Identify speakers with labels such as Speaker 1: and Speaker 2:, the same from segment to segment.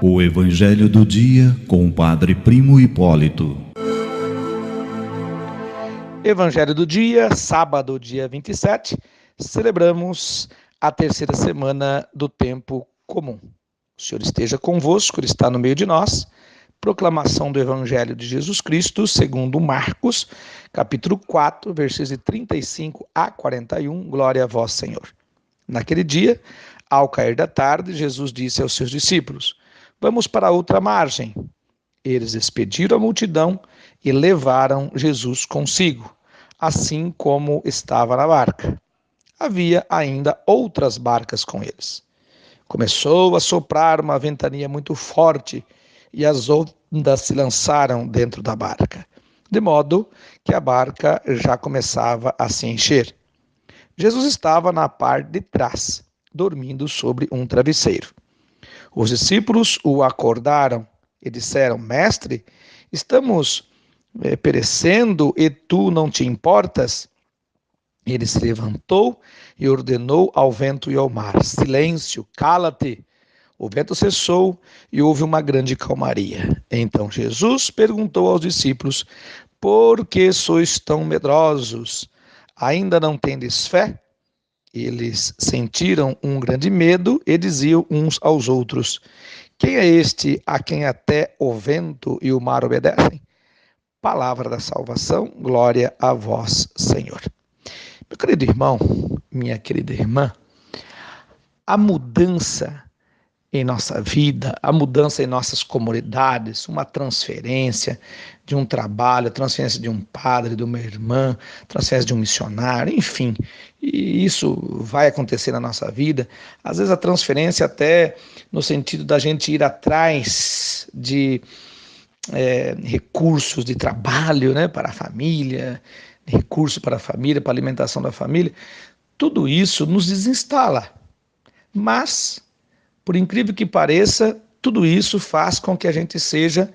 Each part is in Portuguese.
Speaker 1: O Evangelho do Dia com o Padre Primo Hipólito.
Speaker 2: Evangelho do Dia, sábado, dia 27, celebramos a terceira semana do tempo comum. O Senhor esteja convosco, Ele está no meio de nós. Proclamação do Evangelho de Jesus Cristo, segundo Marcos, capítulo 4, versículos de 35 a 41. Glória a vós, Senhor. Naquele dia, ao cair da tarde, Jesus disse aos seus discípulos: vamos para a outra margem. Eles despediram a multidão e levaram Jesus consigo, assim como estava na barca. Havia ainda outras barcas com eles. Começou a soprar uma ventania muito forte e as ondas se lançaram dentro da barca, de modo que a barca já começava a se encher. Jesus estava na parte de trás, dormindo sobre um travesseiro. Os discípulos o acordaram e disseram: Mestre, estamos perecendo e tu não te importas? Ele se levantou e ordenou ao vento e ao mar: silêncio, cala-te. O vento cessou e houve uma grande calmaria. Então Jesus perguntou aos discípulos: por que sois tão medrosos? Ainda não tendes fé? Eles sentiram um grande medo e diziam uns aos outros: quem é este a quem até o vento e o mar obedecem? Palavra da salvação, glória a vós, Senhor. Meu querido irmão, minha querida irmã, a mudança em nossa vida, a mudança em nossas comunidades, uma transferência de um trabalho, transferência de um padre, de uma irmã, transferência de um missionário, enfim, e isso vai acontecer na nossa vida. Às vezes a transferência até no sentido da gente ir atrás de recursos de trabalho, né, para a família, recursos para a família, para a alimentação da família, tudo isso nos desinstala, mas por incrível que pareça, tudo isso faz com que a gente seja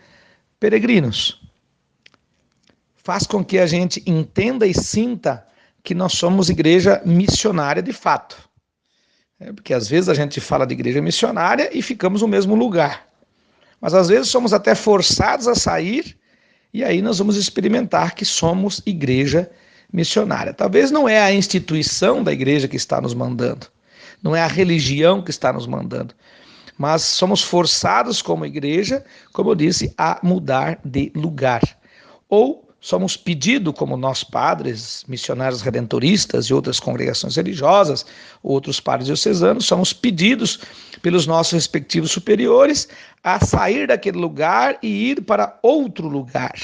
Speaker 2: peregrinos. Faz com que a gente entenda e sinta que nós somos igreja missionária de fato. Porque às vezes a gente fala de igreja missionária e ficamos no mesmo lugar. Mas às vezes somos até forçados a sair e aí nós vamos experimentar que somos igreja missionária. Talvez não é a instituição da igreja que está nos mandando. Não é a religião que está nos mandando, mas somos forçados como igreja, como eu disse, a mudar de lugar. Ou somos pedidos, como nós padres, missionários redentoristas e outras congregações religiosas, outros padres diocesanos, somos pedidos pelos nossos respectivos superiores a sair daquele lugar e ir para outro lugar,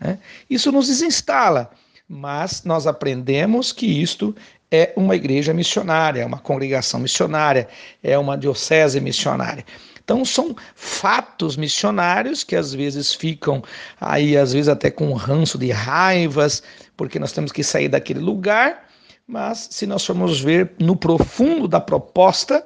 Speaker 2: né? Isso nos desinstala, mas nós aprendemos que isto é uma igreja missionária, é uma congregação missionária, é uma diocese missionária. Então são fatos missionários que às vezes ficam aí, às vezes até com um ranço de raivas, porque nós temos que sair daquele lugar, mas se nós formos ver no profundo da proposta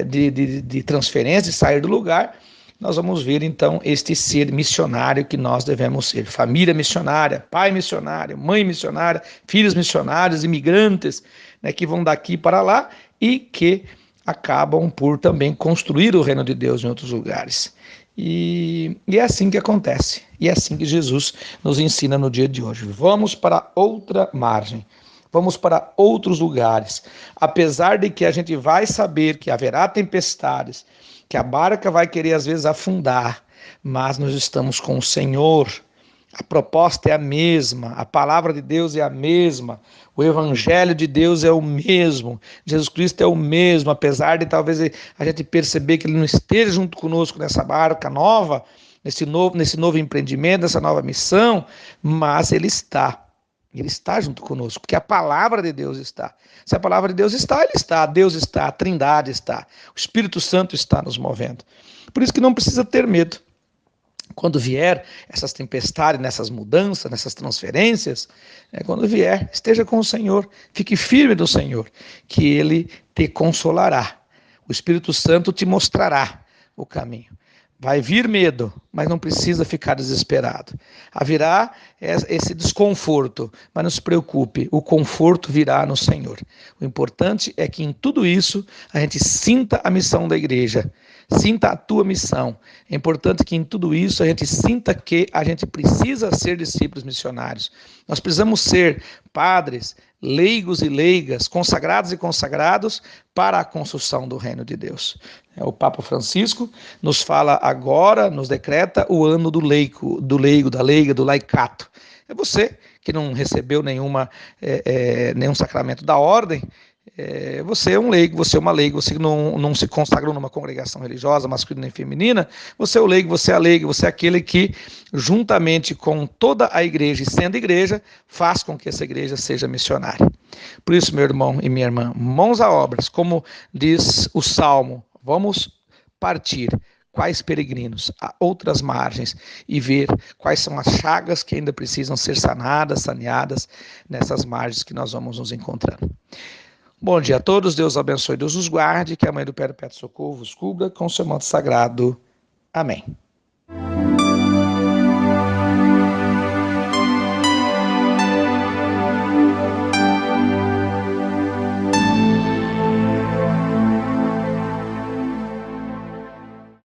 Speaker 2: de transferência, de sair do lugar, nós vamos ver então este ser missionário que nós devemos ser. Família missionária, pai missionário, mãe missionária, filhos missionários, imigrantes, né, que vão daqui para lá e que acabam por também construir o reino de Deus em outros lugares. E é assim que acontece. E é assim que Jesus nos ensina no dia de hoje. Vamos para outra margem. Vamos para outros lugares. Apesar de que a gente vai saber que haverá tempestades, que a barca vai querer às vezes afundar, mas nós estamos com o Senhor. A proposta é a mesma, a palavra de Deus é a mesma, o Evangelho de Deus é o mesmo, Jesus Cristo é o mesmo, apesar de talvez a gente perceber que Ele não esteja junto conosco nessa barca nova, nesse novo empreendimento, nessa nova missão, mas Ele está junto conosco, porque a palavra de Deus está. Se a palavra de Deus está, Ele está, Deus está, a Trindade está, o Espírito Santo está nos movendo. Por isso que não precisa ter medo. Quando vier essas tempestades, nessas mudanças, nessas transferências, quando vier, esteja com o Senhor, fique firme do Senhor, que Ele te consolará. O Espírito Santo te mostrará o caminho. Vai vir medo, mas não precisa ficar desesperado. Haverá esse desconforto, mas não se preocupe, o conforto virá no Senhor. O importante é que em tudo isso a gente sinta a missão da igreja, sinta a tua missão. É importante que em tudo isso a gente sinta que a gente precisa ser discípulos missionários. Nós precisamos ser padres, leigos e leigas, consagrados e consagrados para a construção do reino de Deus. O Papa Francisco nos fala agora, nos decreta o ano do leigo, da leiga, do laicato. É você que não recebeu nenhum sacramento da ordem, você é um leigo, você é uma leiga, você não se consagrou numa congregação religiosa, masculina e feminina, você é o leigo, você é a leiga, você é aquele que, juntamente com toda a igreja, e sendo igreja, faz com que essa igreja seja missionária. Por isso, meu irmão e minha irmã, mãos a obras, como diz o Salmo, vamos partir, quais peregrinos, a outras margens, e ver quais são as chagas que ainda precisam ser sanadas, saneadas, nessas margens que nós vamos nos encontrando. Bom dia a todos, Deus abençoe, Deus os guarde, que a Mãe do Perpétuo Socorro vos cubra com seu manto sagrado. Amém.